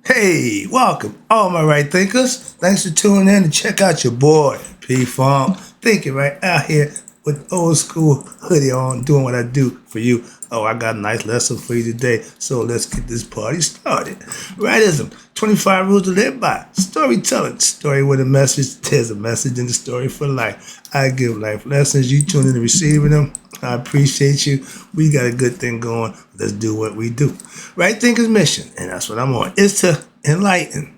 Hey, welcome, all my right thinkers. Thanks for tuning in to check out your boy, P Funk. Thinking right out here with old school hoodie on, doing what I do for you. Oh, I got a nice lesson for you today, so let's get this party started. Rightism, 25 rules to live by. Storytelling, story with a message. There's a message in the story for life. I give life lessons. You tune in to receiving them. I appreciate you. We got a good thing going. Let's do what we do. Right Thinker's mission, and that's what I'm on, is to enlighten,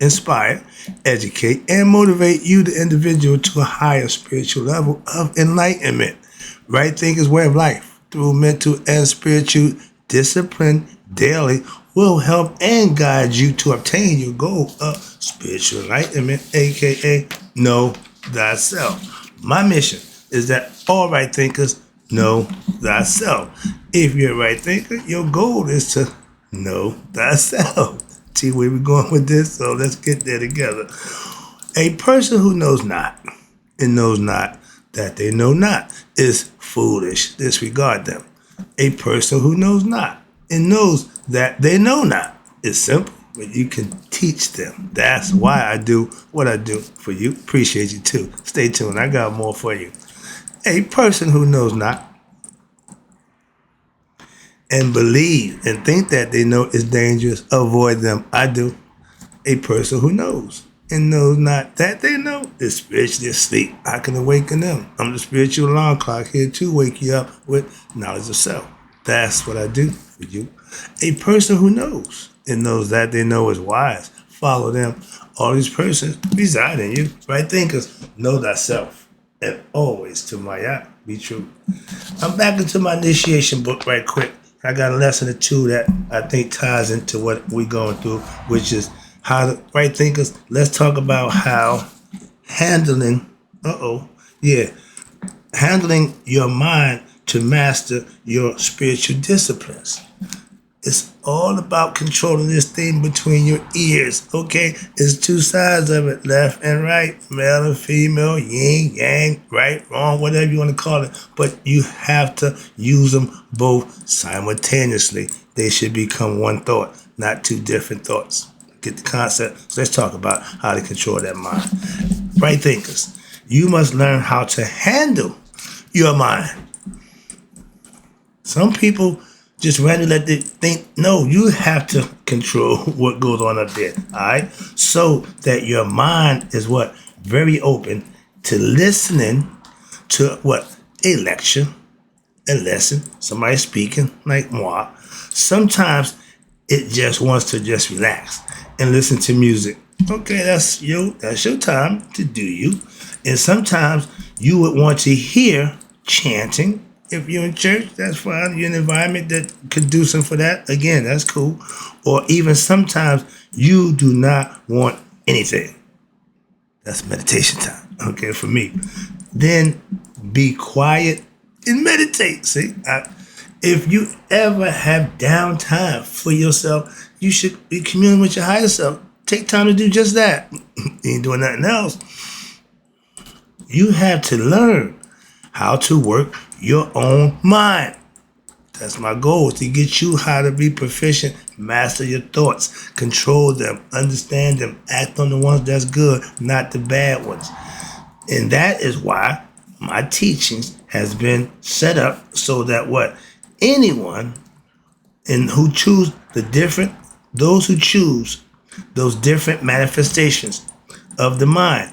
inspire, educate, and motivate you, the individual, to a higher spiritual level of enlightenment. Right Thinker's way of life, through mental and spiritual discipline daily, will help and guide you to obtain your goal of spiritual enlightenment, aka know thyself. My mission is that all right thinkers know thyself. If you're a right thinker, your goal is to know thyself. See where we're going with this? So let's get there together. A person who knows not and knows not that they know not is foolish. Disregard them. A person who knows not and knows that they know not is simple, but you can teach them. That's why I do what I do for you. Appreciate you too. Stay tuned. I got more for you. A person who knows not and believe and think that they know is dangerous, avoid them. I do. A person who knows and knows not that they know is spiritually asleep. I can awaken them. I'm the spiritual alarm clock here to wake you up with knowledge of self. That's what I do for you. A person who knows and knows that they know is wise. Follow them. All these persons reside in you. Right thinkers, know thyself. And always to my eye, be true. I'm back into my initiation book right quick. I got a lesson or two that I think ties into what we're going through, which is how the right thinkers. Let's talk about how handling, handling your mind to master your spiritual disciplines. It's all about controlling this thing between your ears, okay? It's two sides of it, left and right, male and female, yin, yang, right, wrong, whatever you want to call it. But you have to use them both simultaneously. They should become one thought, not two different thoughts. Get the concept? So let's talk about how to control that mind. Right thinkers, you must learn how to handle your mind. Some people just randomly let it think, no, you have to control what goes on up there, all right? So that your mind is what? Very open to listening to what? A lecture, a lesson, somebody speaking like Maat. Sometimes it just wants to just relax and listen to music. Okay, that's your time to do you. And sometimes you would want to hear chanting. If you're in church, that's fine. You're in an environment that's conducive for that. Again, that's cool. Or even sometimes you do not want anything. That's meditation time, okay, for me. Then be quiet and meditate. See, if you ever have downtime for yourself, you should be communing with your higher self. Take time to do just that. You ain't doing nothing else. You have to learn how to work your own mind. That's my goal, is to get you how to be proficient, master your thoughts, control them, understand them, act on the ones that's good, not the bad ones. And that is why my teachings has been set up so that what? Anyone and who choose those who choose those different manifestations of the mind,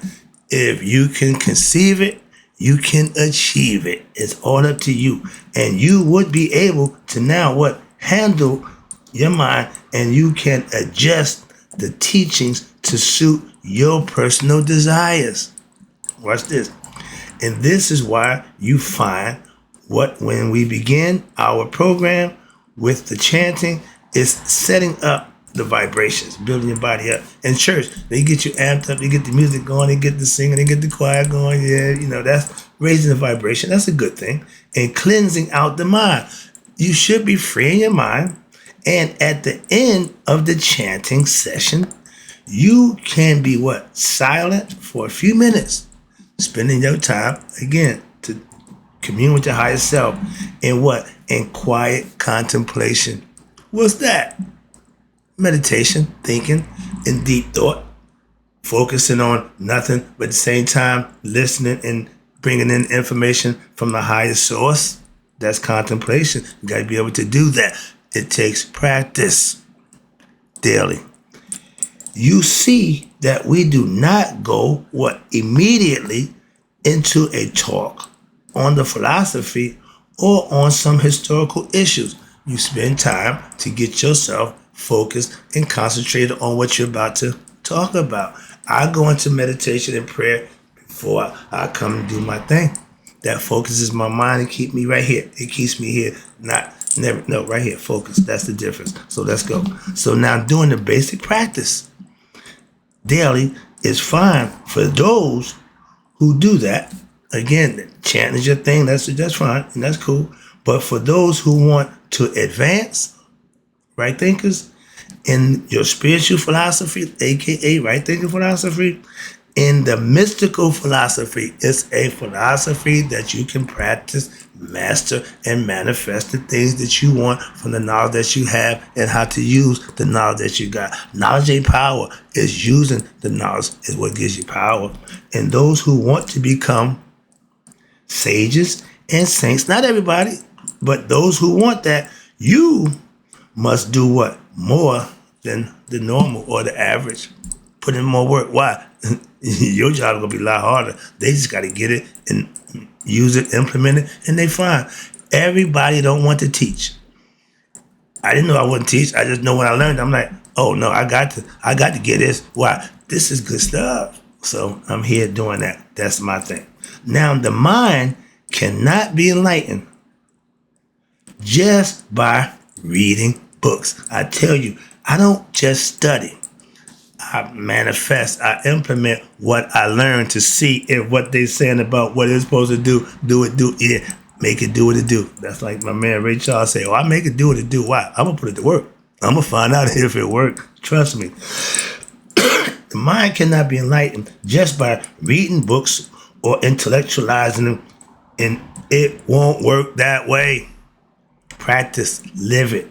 if you can conceive it, you can achieve it. It's all up to you. And you would be able to now what? Handle your mind, and you can adjust the teachings to suit your personal desires. Watch this. And this is why you find when we begin our program with the chanting, is setting up the vibrations, building your body up. In church, they get you amped up, they get the music going, they get the singing, they get the choir going. Yeah, that's raising the vibration. That's a good thing. And cleansing out the mind. You should be freeing your mind. And at the end of the chanting session, you can be what? Silent for a few minutes, spending your time, again, to commune with your higher self in what? In quiet contemplation. What's that? meditation, thinking in deep thought, focusing on nothing, but at the same time listening and bringing in information from the higher source. That's contemplation. You got to be able to do that. It takes practice daily. You see that we do not go immediately into a talk on the philosophy or on some historical issues. You spend time to get yourself focused and concentrated on what you're about to talk about. I go into meditation and prayer before I come and do my thing. That focuses my mind and keep me right here. It keeps me here, right here, focus. That's the difference. So let's go. So now doing the basic practice daily is fine for those who do that. Again, chanting is your thing. That's fine and that's cool. But for those who want to advance, right thinkers, in your spiritual philosophy, aka right thinking philosophy, in the mystical philosophy, it's a philosophy that you can practice, master, and manifest the things that you want from the knowledge that you have and how to use the knowledge that you got. Knowledge ain't power. It's using the knowledge is what gives you power. And those who want to become sages and saints, not everybody, but those who want that, you must do what? More than the normal or the average. Put in more work. Why? Your job is going to be a lot harder. They just got to get it and use it, implement it, and they fine. Everybody don't want to teach. I didn't know I wouldn't teach. I just know when I learned, I'm like, oh no, I got to get this. Why? This is good stuff. So I'm here doing that. That's my thing. Now the mind cannot be enlightened just by reading books. I tell you, I don't just study. I manifest, I implement what I learned to see if what they're saying about what it's supposed to do it, make it do what it do. That's like my man Ray Charles say, I make it do what it do. Why? I'm going to put it to work. I'm going to find out if it works. Trust me. The mind cannot be enlightened just by reading books or intellectualizing them, and it won't work that way. Practice, live it.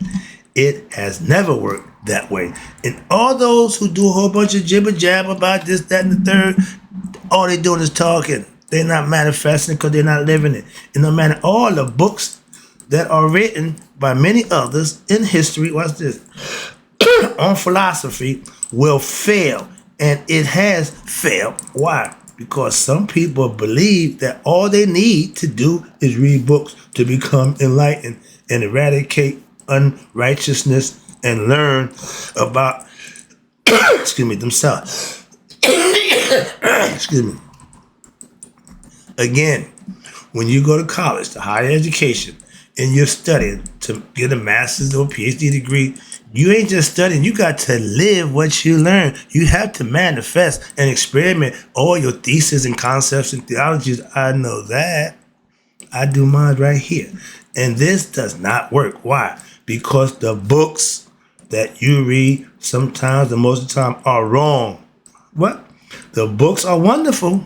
It has never worked that way. And all those who do a whole bunch of jibber jab about this, that, and the third, all they're doing is talking. They're not manifesting because they're not living it. And no matter all the books that are written by many others in history, watch this, on philosophy will fail. And it has failed. Why? Because some people believe that all they need to do is read books to become enlightened and eradicate unrighteousness and learn about themselves. Excuse me. Again, when you go to college, to higher education, and you're studying to get a master's or PhD degree, you ain't just studying. You got to live what you learn. You have to manifest and experiment all your theses and concepts and theologies. I know that. I do mine right here. And this does not work. Why? Because the books that you read sometimes, and most of the time, are wrong. What? The books are wonderful,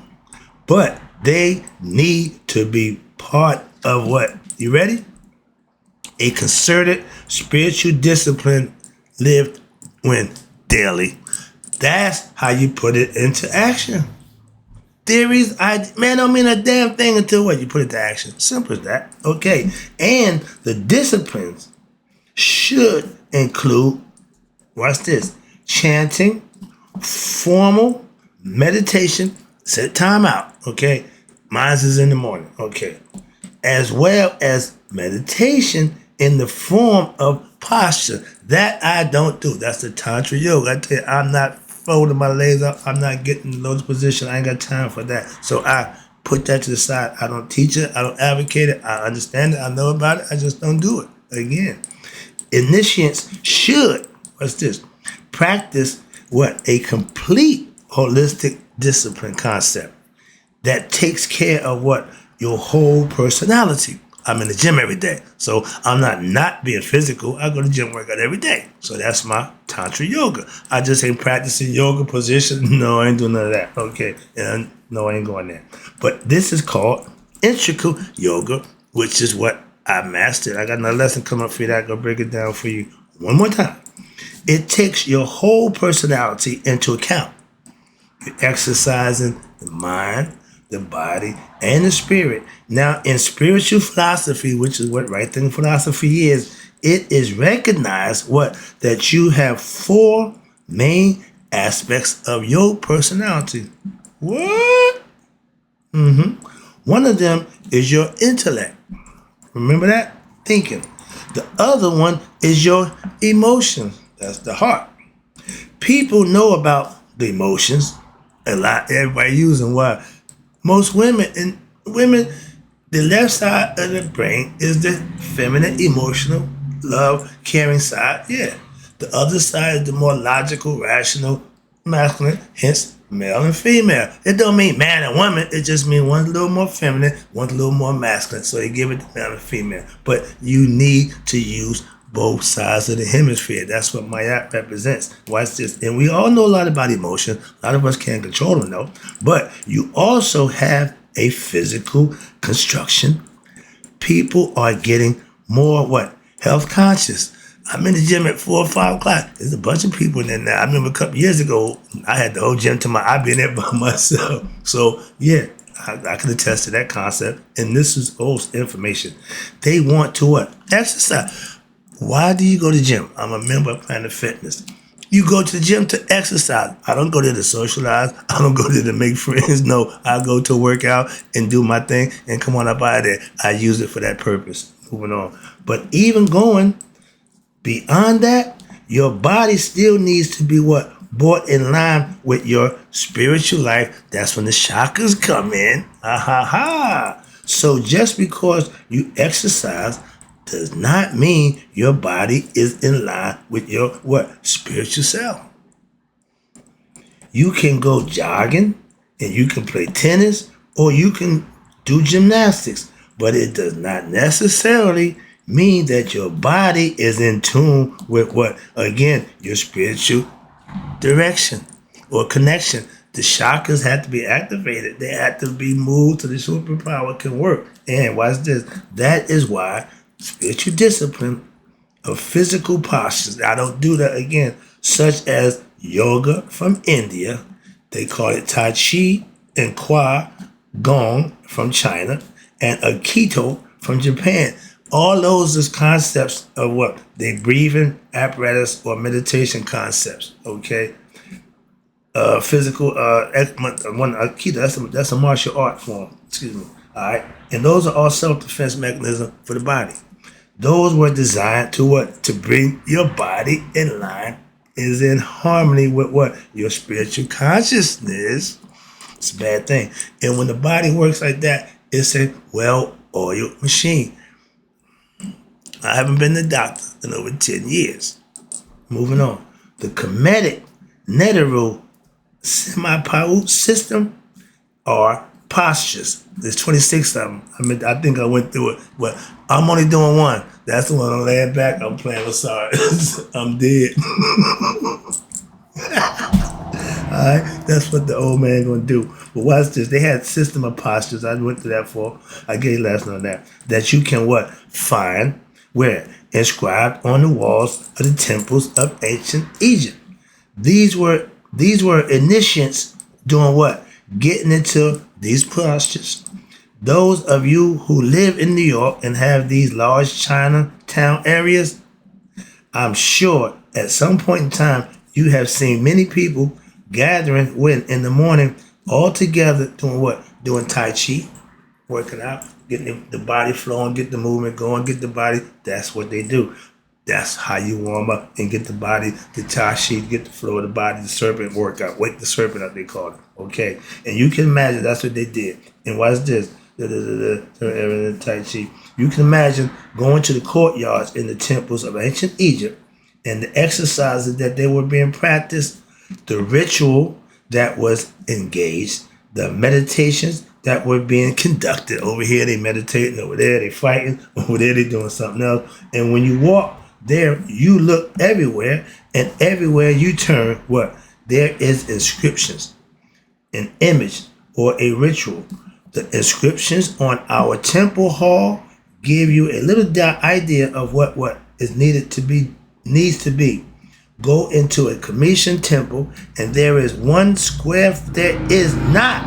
but they need to be part of what? You ready? A concerted spiritual discipline lived daily. That's how you put it into action. Theories, don't mean a damn thing until what? You put it to action. Simple as that. Okay. And the disciplines should include, watch this, chanting, formal meditation, set time out. Okay. Mine's is in the morning. Okay. As well as meditation in the form of posture. That I don't do. That's the Tantra Yoga. I tell you, I'm not folding my legs up. I'm not getting in lotus position. I ain't got time for that. So I put that to the side. I don't teach it. I don't advocate it. I understand it. I know about it. I just don't do it. Again, initiates should, what's this? Practice what? A complete holistic discipline concept that takes care of what? Your whole personality. I'm in the gym every day. So I'm not being physical. I go to gym workout every day. So that's my Tantra Yoga. I just ain't practicing yoga position. No, I ain't doing none of that. Okay. And no, I ain't going there. But this is called integral yoga, which is what I mastered. I got another lesson coming up for you that I go break it down for you one more time. It takes your whole personality into account. You're exercising the mind, the body, and the spirit. Now, in spiritual philosophy, which is what right thing philosophy is, it is recognized what? That you have four main aspects of your personality. What? One of them is your intellect. Remember that? Thinking. The other one is your emotions. That's the heart. People know about the emotions a lot. Everybody using why most women, the left side of the brain is the feminine, emotional, love, caring side. Yeah. The other side is the more logical, rational, masculine, hence male and female. It don't mean man and woman. It just means one's a little more feminine, one's a little more masculine. So they give it to male and female. But you need to use both sides of the hemisphere. That's what Maat represents. Watch this. And we all know a lot about emotion. A lot of us can't control them though. But you also have a physical construction. People are getting more what? Health conscious. I'm in the gym at 4 or 5 o'clock. There's a bunch of people in there now. I remember a couple years ago, I had the whole gym to I've been there by myself. So yeah, I can attest to that concept. And this is old information. They want to what? Exercise. Why do you go to the gym? I'm a member of Planet Fitness. You go to the gym to exercise. I don't go there to socialize. I don't go there to make friends. No, I go to work out and do my thing and come on up out of there. I use it for that purpose. Moving on. But even going beyond that, your body still needs to be what? Brought in line with your spiritual life. That's when the chakras come in. So just because you exercise does not mean your body is in line with your what? Spiritual self. You can go jogging and you can play tennis or you can do gymnastics, but it does not necessarily mean that your body is in tune with what? Again, your spiritual direction or connection. The chakras have to be activated. They have to be moved so the superpower can work. And watch this. That is why spiritual discipline of physical postures, I don't do that again, such as yoga from India, they call it Tai Chi, and Qua Gong from China, and Aikido from Japan. All those is concepts of what? They breathing apparatus or meditation concepts, okay? Physical, one Aikido, that's a martial art form, excuse me, all right? And those are all self-defense mechanisms for the body. Those were designed to what? To bring your body in line, is in harmony with what? Your spiritual consciousness. It's a bad thing. And when the body works like that, it's a well-oiled machine. I haven't been to the doctor in over 10 years. Moving on. The Kemetic Neteru semi-Pa'ut system are postures. There's 26 of them. I think I went through it, but I'm only doing one. That's the one I'm laying back. I'm playing with sorry. I'm dead. Alright, that's what the old man gonna do. But watch this. They had system of postures. I went through that for. I gave you lesson on that. That you can what? Find where? Inscribed on the walls of the temples of ancient Egypt. These were initiates doing what? Getting into these postures. Those of you who live in New York and have these large Chinatown areas, I'm sure at some point in time you have seen many people gathering when in the morning all together doing what? Doing Tai Chi, working out, getting the body flowing, get the movement going, get the body. That's what they do. That's how you warm up and get the body, the Tai Chi, get the flow of the body, the serpent workout. Wake the serpent up, they call it. Okay. And you can imagine that's what they did. And watch this. Tai Chi. You can imagine going to the courtyards in the temples of ancient Egypt and the exercises that they were being practiced, the ritual that was engaged, the meditations that were being conducted. Over here they meditating, over there they fighting, over there they doing something else. And when you walk there, you look everywhere, and everywhere you turn, what? There is inscriptions, an image or a ritual. The inscriptions on our temple hall give you a little idea of what is needs to be. go into a Commission temple, and there is there is not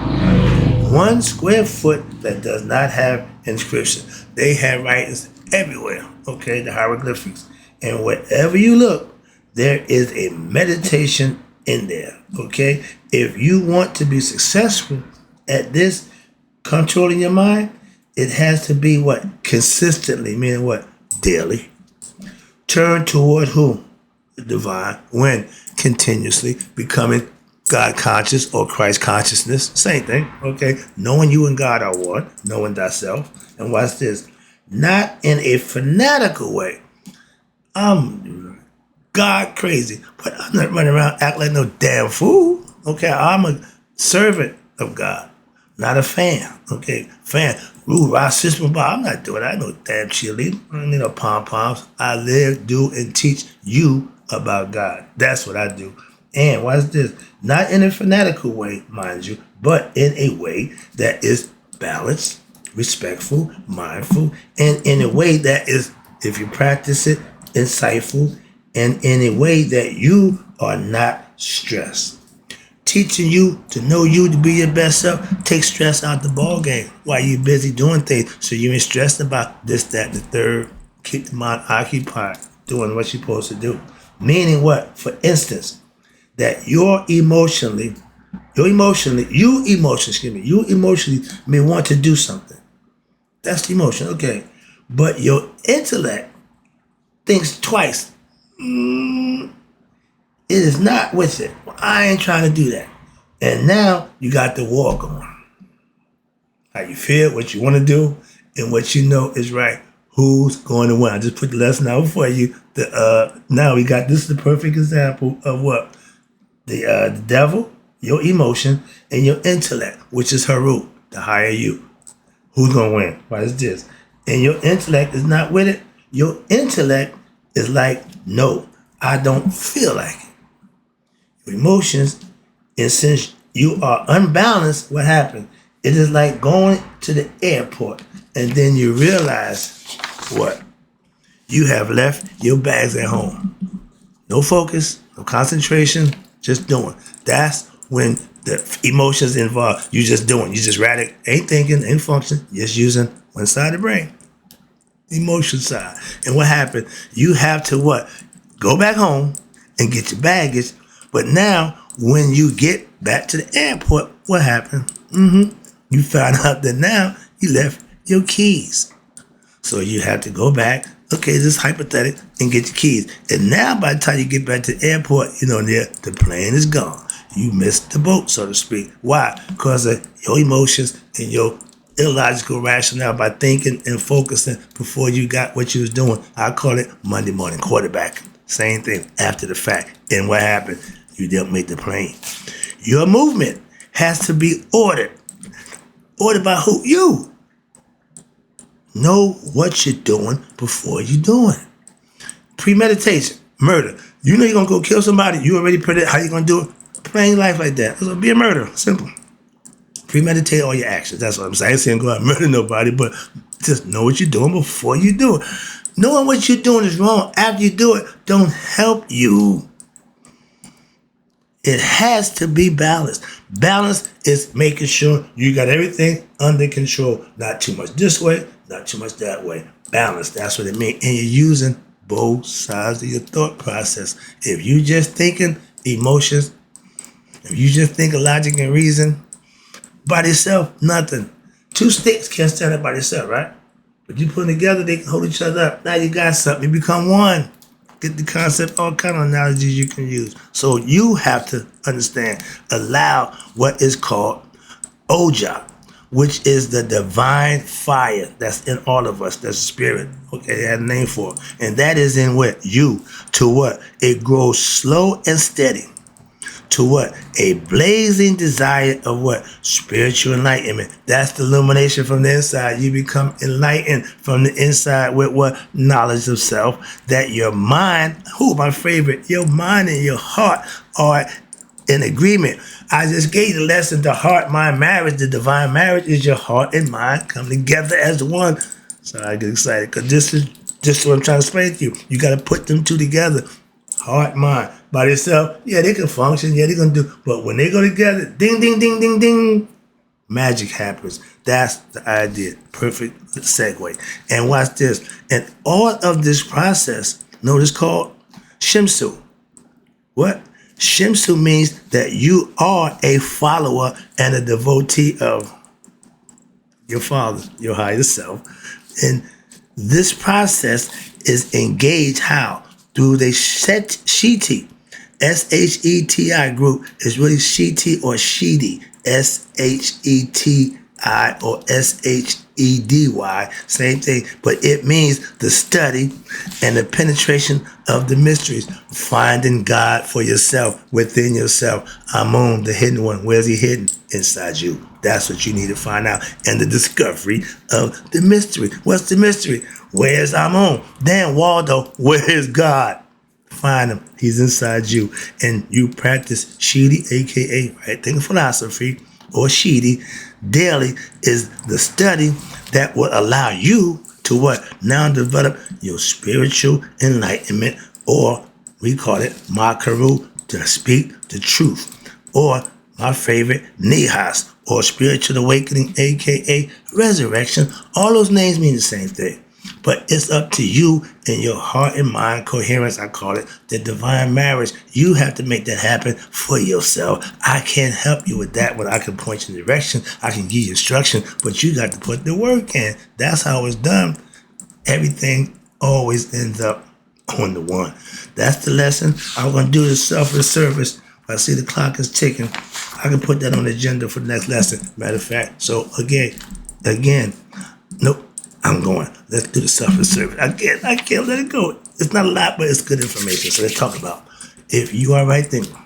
1 square foot that does not have inscription. They have writings everywhere, okay, the hieroglyphics. And wherever you look, there is a meditation in there, okay? If you want to be successful at this, controlling your mind, it has to be what? Consistently, meaning what? Daily. Turn toward who? The divine. When? Continuously becoming God conscious or Christ consciousness. Same thing, okay? Knowing you and God are one, knowing thyself. And watch this. Not in a fanatical way. I'm God crazy, but I'm not running around acting like no damn fool. Okay, I'm a servant of God, not a fan. Okay, fan. Ooh, rock system, but I'm not doing that. I know damn cheerleader. I don't need no pom-poms. I live, do, and teach you about God. That's what I do. And watch this. Not in a fanatical way, mind you, but in a way that is balanced, respectful, mindful, and in a way that is, if you practice it, insightful, and in a way that you are not stressed. Teaching you to know you to be your best self, take stress out the ball game while you're busy doing things, so you ain't stressed about this, that, and the third. Keep the mind occupied, doing what you're supposed to do. Meaning what? For instance, that you emotionally may want to do something. That's the emotion, okay. But your intellect thinks twice. It is not with it. Well, I ain't trying to do that. And now you got the war going. How you feel, what you want to do, and what you know is right. Who's going to win? I just put the lesson out for you. Now we got, this is the perfect example of what? The devil, your emotion, and your intellect, which is Haru, the higher you. Who's going to win? Why is this? And your intellect is not with it. Your intellect is like, no, I don't feel like it. Your emotions, and since you are unbalanced, what happened? It is like going to the airport and then you realize what? You have left your bags at home. No focus, no concentration, just doing. That's when the emotions involved. You just doing. You just radical. Ain't thinking, ain't functioning. Just using one side of the brain. The emotion side. And what happened? You have to what? Go back home and get your baggage. But now, when you get back to the airport, what happened? You found out that now you left your keys. So you have to go back, okay, this is hypothetical, and get your keys. And now by the time you get back to the airport, the plane is gone. You missed the boat, so to speak. Why? Because of your emotions and your illogical rationale by thinking and focusing before you got what you was doing. I call it Monday morning quarterback. Same thing after the fact. And what happened? You didn't make the plane. Your movement has to be ordered. Ordered by who? You. Know what you're doing before you're doing it. Premeditation, murder. You know you're going to go kill somebody. You already put it. How you going to do it? Plain life like that. It's going to be a murder. Simple. Premeditate all your actions. That's what I'm saying. I ain't saying go out and murder nobody, but just know what you're doing before you do it. Knowing what you're doing is wrong after you do it don't help you. It has to be balanced. Balance is making sure you got everything under control. Not too much this way, not too much that way. Balance, that's what it means. And you're using both sides of your thought process. If you just thinking emotions, if you just think of logic and reason, by themselves, nothing. Two sticks can't stand up by themselves, right? But you put them together, they can hold each other up. Now you got something, you become one. Get the concept, all kind of analogies you can use. So you have to understand, allow what is called Oja, which is the divine fire that's in all of us, that's spirit. Okay, they had a name for it. And that is in what? You. To what? It grows slow and steady. To what? A blazing desire of what? Spiritual enlightenment. That's the illumination from the inside. You become enlightened from the inside with what? Knowledge of self. That your mind, my favorite, your mind and your heart are in agreement. I just gave you the lesson, the heart, mind, marriage. The divine marriage is your heart and mind come together as one. So I get excited because this is just what I'm trying to explain to you. You got to put them two together. Heart, mind. By themselves, yeah, they can function, yeah, they're gonna do, but when they go together, ding, ding, ding, ding, ding, magic happens. That's the idea. Perfect segue. And watch this. And all of this process, notice called Shimsu. What? Shimsu means that you are a follower and a devotee of your Father, your higher self. And this process is engaged how? Through the Sheti. Sheti group is really Sheti or Shedi. Sheti or Shedy. Same thing. But it means the study and the penetration of the mysteries. Finding God for yourself, within yourself. Amun, the hidden one. Where's he hidden? Inside you. That's what you need to find out. And the discovery of the mystery. What's the mystery? Where's Amun? Damn, Waldo, where is God? Find him. He's inside you. And you practice Shidi, aka right thinking philosophy, or Shidi, daily is the study that will allow you to what? Now develop your spiritual enlightenment, or we call it Makaru, to speak the truth. Or my favorite, Nihas, or spiritual awakening, aka resurrection. All those names mean the same thing. But it's up to you and your heart and mind coherence, I call it, the divine marriage. You have to make that happen for yourself. I can't help you with that, but I can point you in direction. I can give you instruction, but you got to put the work in. That's how it's done. Everything always ends up on the one. That's the lesson. I'm going to do the selfless service. I see the clock is ticking. I can put that on the agenda for the next lesson. Matter of fact, so again, nope. I'm going. Let's do the selfless service. I can't let it go. It's not a lot, but it's good information. So let's talk about if you are right thinking,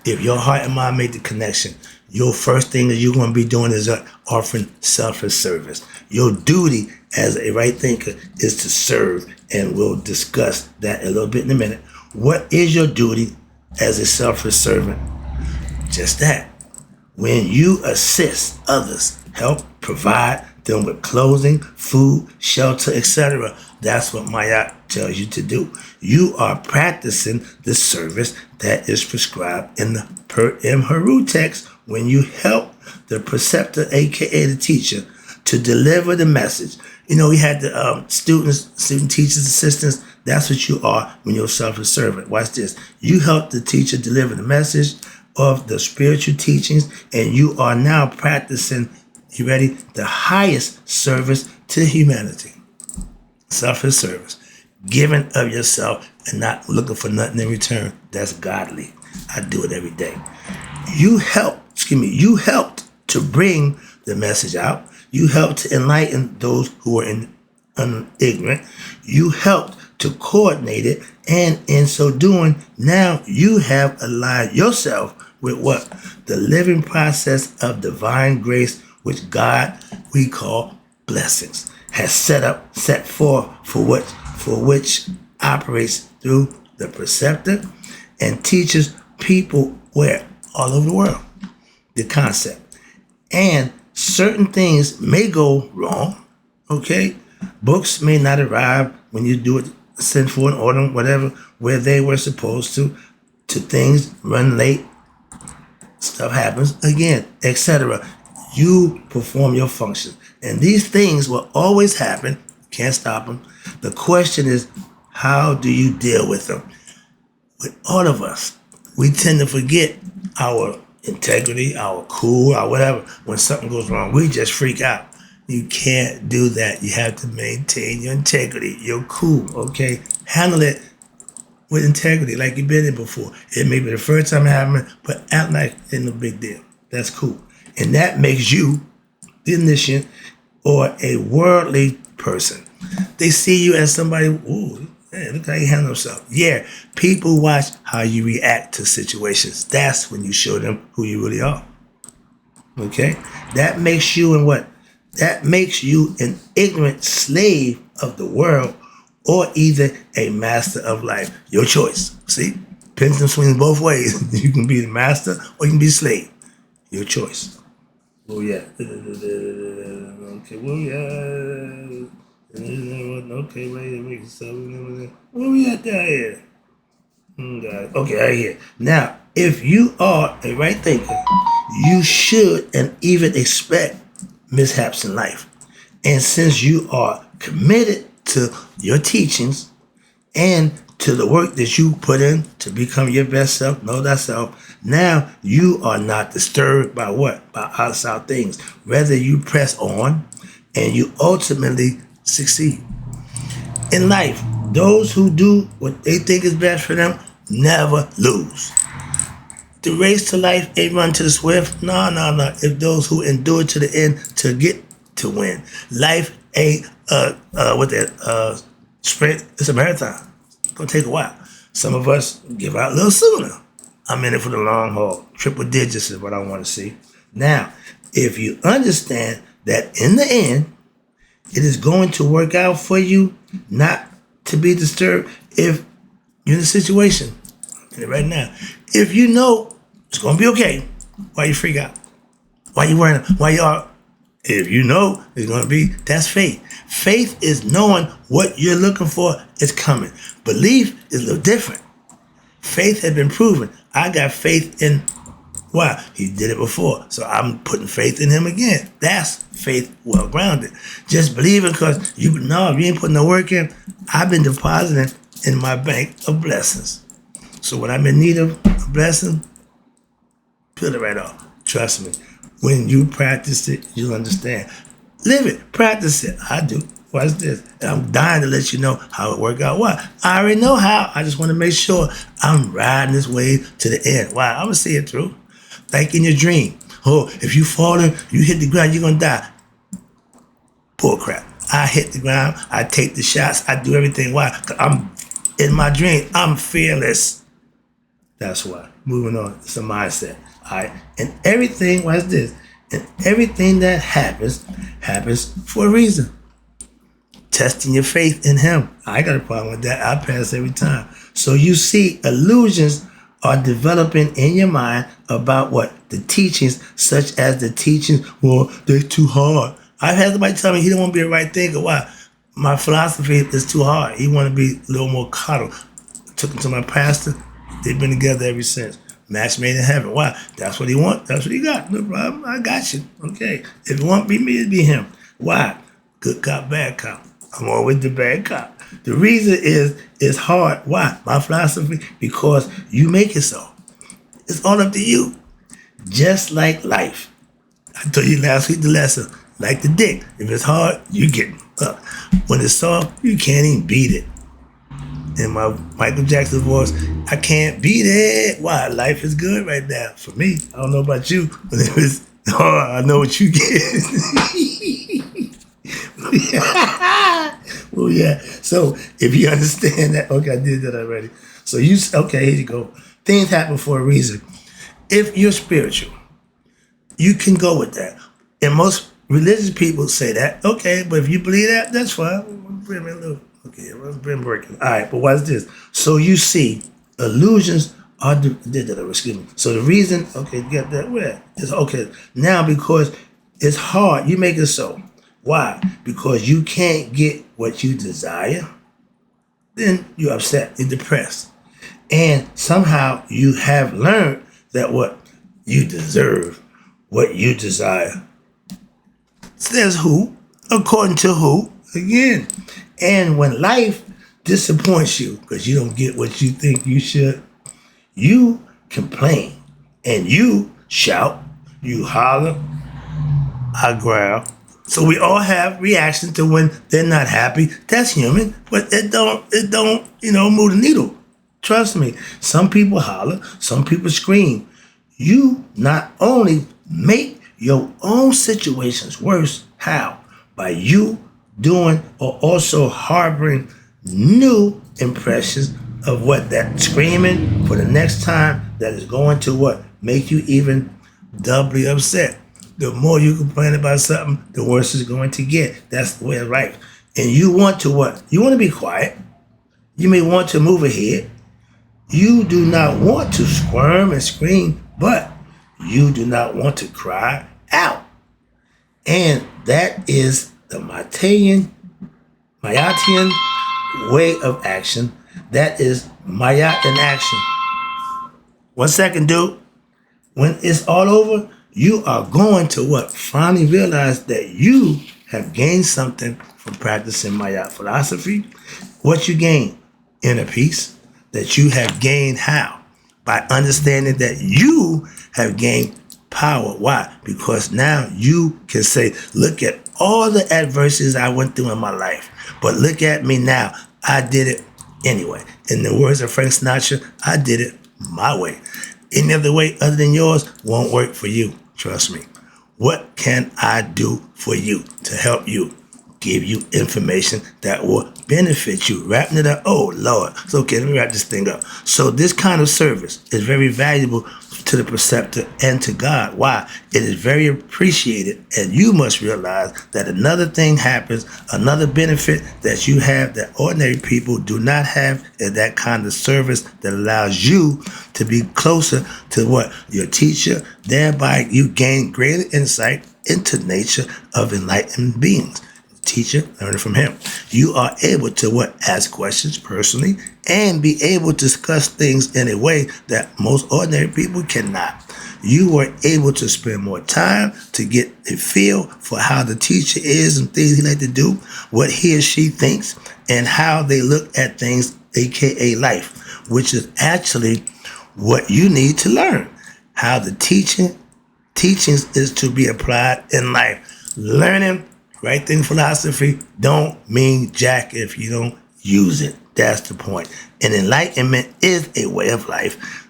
if your heart and mind made the connection, your first thing that you're going to be doing is offering selfless service. Your duty as a right thinker is to serve, and we'll discuss that a little bit in a minute. What is your duty as a selfless servant? Just that. When you assist others, help provide them with clothing, food, shelter, etc., that's what Maat tells you to do. You are practicing the service that is prescribed in the Per Imheru text when you help the preceptor, aka the teacher, to deliver the message. You know, we had the student teachers, assistants. That's what you are when you're a selfless servant. Watch this. You help the teacher deliver the message of the spiritual teachings, and you are now practicing, you ready, the highest service to humanity. Selfless service. Giving of yourself and not looking for nothing in return. That's godly. I do it every day. You helped to bring the message out. You helped to enlighten those who are ignorant. You helped to coordinate it, and in so doing, now you have aligned yourself with what? The living process of divine grace, which God, we call blessings, has set forth for which operates through the preceptor and teaches people where? All over the world. The concept. And certain things may go wrong, okay? Books may not arrive when you do it, send for an order, whatever, where they were supposed to things run late, stuff happens again, etc. You perform your function. And these things will always happen. Can't stop them. The question is, how do you deal with them? With all of us, we tend to forget our integrity, our cool, our whatever. When something goes wrong, we just freak out. You can't do that. You have to maintain your integrity, your cool, okay? Handle it with integrity like you've been in before. It may be the first time it happened, but act like it's no big deal. That's cool. And that makes you the initiate or a worldly person. They see you as somebody, ooh, man, look how you handle yourself. Yeah, people watch how you react to situations. That's when you show them who you really are. Okay? That makes you and what? That makes you an ignorant slave of the world or either a master of life. Your choice. See? Pendulum swings both ways. You can be the master or you can be a slave. Your choice. Oh yeah. Okay, well yeah. Okay, wait. So where we at down here? Okay, right here. Now, if you are a right thinker, you should and even expect mishaps in life. And since you are committed to your teachings and to the work that you put in to become your best self, know thyself, now you are not disturbed by what? By outside things. Rather, you press on and you ultimately succeed. In life, those who do what they think is best for them never lose. The race to life ain't run to the swift. No, no, no. If those who endure to the end to get to win. Life ain't sprint. It's a marathon. It's gonna take a while. Some of us give out a little sooner. I'm in it for the long haul. Triple digits is what I want to see. Now, if you understand that in the end, it is going to work out for you, not to be disturbed if you're in a situation. Right now, if you know it's gonna be okay, why you freak out? Why you worrying? Why you are? If you know it's gonna be, that's faith. Faith is knowing what you're looking for is coming. Belief is a little different. Faith has been proven. I got faith in why? He did it before. So I'm putting faith in him again. That's faith well grounded. Just believing because you ain't putting no work in. I've been depositing in my bank of blessings. So when I'm in need of a blessing, peel it right off. Trust me. When you practice it, you'll understand. Live it. Practice it. I do. Watch this. And I'm dying to let you know how it worked out. Why? I already know how. I just want to make sure I'm riding this wave to the end. Why? I'm going to see it through. Like in your dream. Oh, if you fall in, you hit the ground, you're going to die. Bull crap. I hit the ground. I take the shots. I do everything. Why? Because I'm in my dream. I'm fearless. That's why. Moving on. It's a mindset. All right. And everything, watch this. And everything that happens for a reason. Testing your faith in him. I got a problem with that. I pass every time. So you see, illusions are developing in your mind about what? The teachings, such as the teachings, well, they're too hard. I've had somebody tell me he don't want to be a right thinker. Why? My philosophy is too hard. He want to be a little more coddled. Took him to my pastor. They've been together ever since. Match made in heaven. Why? That's what he want. That's what he got. No problem. I got you. Okay. If it won't be me, it'd be him. Why? Good cop, bad cop. I'm always the bad cop. The reason is it's hard. Why? My philosophy, because you make it so. It's all up to you. Just like life. I told you last week the lesson. Like the dick. If it's hard, you get up. When it's soft, you can't even beat it. In my Michael Jackson voice, I can't beat it. Why? Life is good right now. For me, I don't know about you, but it was, I know what you get. Well, yeah. So if you understand that, okay, I did that already. So okay, here you go. Things happen for a reason. If you're spiritual, you can go with that. And most religious people say that. Okay, but if you believe that, that's fine. Bring me a little. Okay, let's bring working. All right, but what's this? So you see, illusions are excuse me. So the reason, okay, get that where? It's okay. Now because it's hard, you make it so. Why? Because you can't get what you desire, then you're upset, you're depressed. And somehow you have learned that what you deserve, what you desire. Says who? According to who? Again. And when life disappoints you because you don't get what you think you should, you complain and you shout, you holler, I growl. So we all have reactions to when they're not happy. That's human, but it don't, move the needle. Trust me. Some people holler, some people scream. You not only make your own situations worse. How? By you doing or also harboring new impressions of what that screaming for the next time that is going to what? Make you even doubly upset. The more you complain about something, the worse it's going to get. That's the way of life. And you want to what? You want to be quiet. You may want to move ahead. You do not want to squirm and scream, but you do not want to cry out. And that is the Maatian way of action. That is Maya in action. 1 second, dude. When it's all over, you are going to what? Finally realize that you have gained something from practicing Maya philosophy. What you gain? Inner peace. That you have gained how? By understanding that you have gained power. Why? Because now you can say, look at all the adversities I went through in my life. But look at me now. I did it anyway. In the words of Frank Sinatra, I did it my way. Any other way other than yours won't work for you. Trust me. What can I do for you to help you? Give you information that will benefit you. Wrapping it up. Oh, Lord. So, okay, let me wrap this thing up. So this kind of service is very valuable to the preceptor and to God. Why? It is very appreciated, and you must realize that another thing happens, another benefit that you have that ordinary people do not have is that kind of service that allows you to be closer to what? Your teacher. Thereby, you gain greater insight into the nature of enlightened beings. Teacher, learning from him. You are able to what? Ask questions personally and be able to discuss things in a way that most ordinary people cannot. You were able to spend more time to get a feel for how the teacher is and things he like to do, what he or she thinks, and how they look at things, aka life, which is actually what you need to learn. How the teachings is to be applied in life. Learning right thing philosophy don't mean jack if you don't use it. That's the point. And enlightenment is a way of life.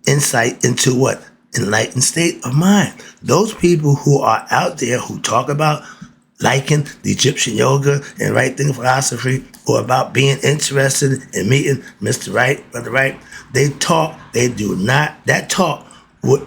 Insight into what? Enlightened state of mind. Those people who are out there who talk about liking the Egyptian yoga and right thing philosophy, or about being interested in meeting Mr. Right, Brother Right, they talk, they do not. That talk,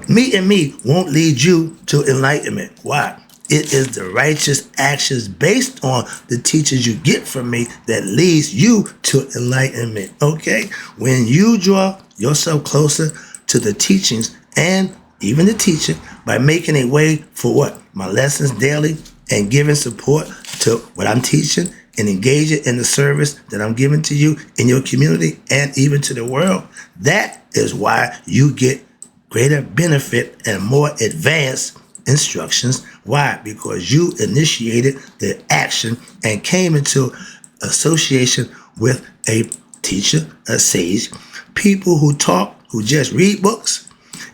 meeting me won't lead you to enlightenment. Why? It is the righteous actions based on the teachings you get from me that leads you to enlightenment. Okay? When you draw yourself closer to the teachings and even the teacher by making a way for what? My lessons daily and giving support to what I'm teaching and engaging in the service that I'm giving to you in your community and even to the world, that is why you get greater benefit and more advanced instructions. Why? Because you initiated the action and came into association with a teacher, a sage. People who talk, who just read books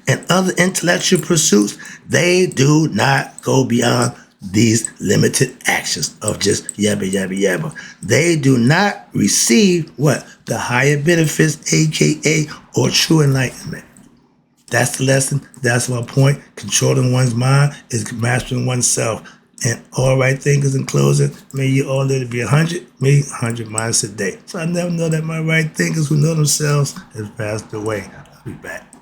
and other intellectual pursuits, they do not go beyond these limited actions of just yabba, yabba, yabba. They do not receive what? The higher benefits, aka or true enlightenment. That's the lesson. That's my point. Controlling one's mind is mastering oneself. And all right thinkers in closing, may you all live to be 100, me 100 miles a day. So I never know that my right thinkers who know themselves has passed away. I'll be back.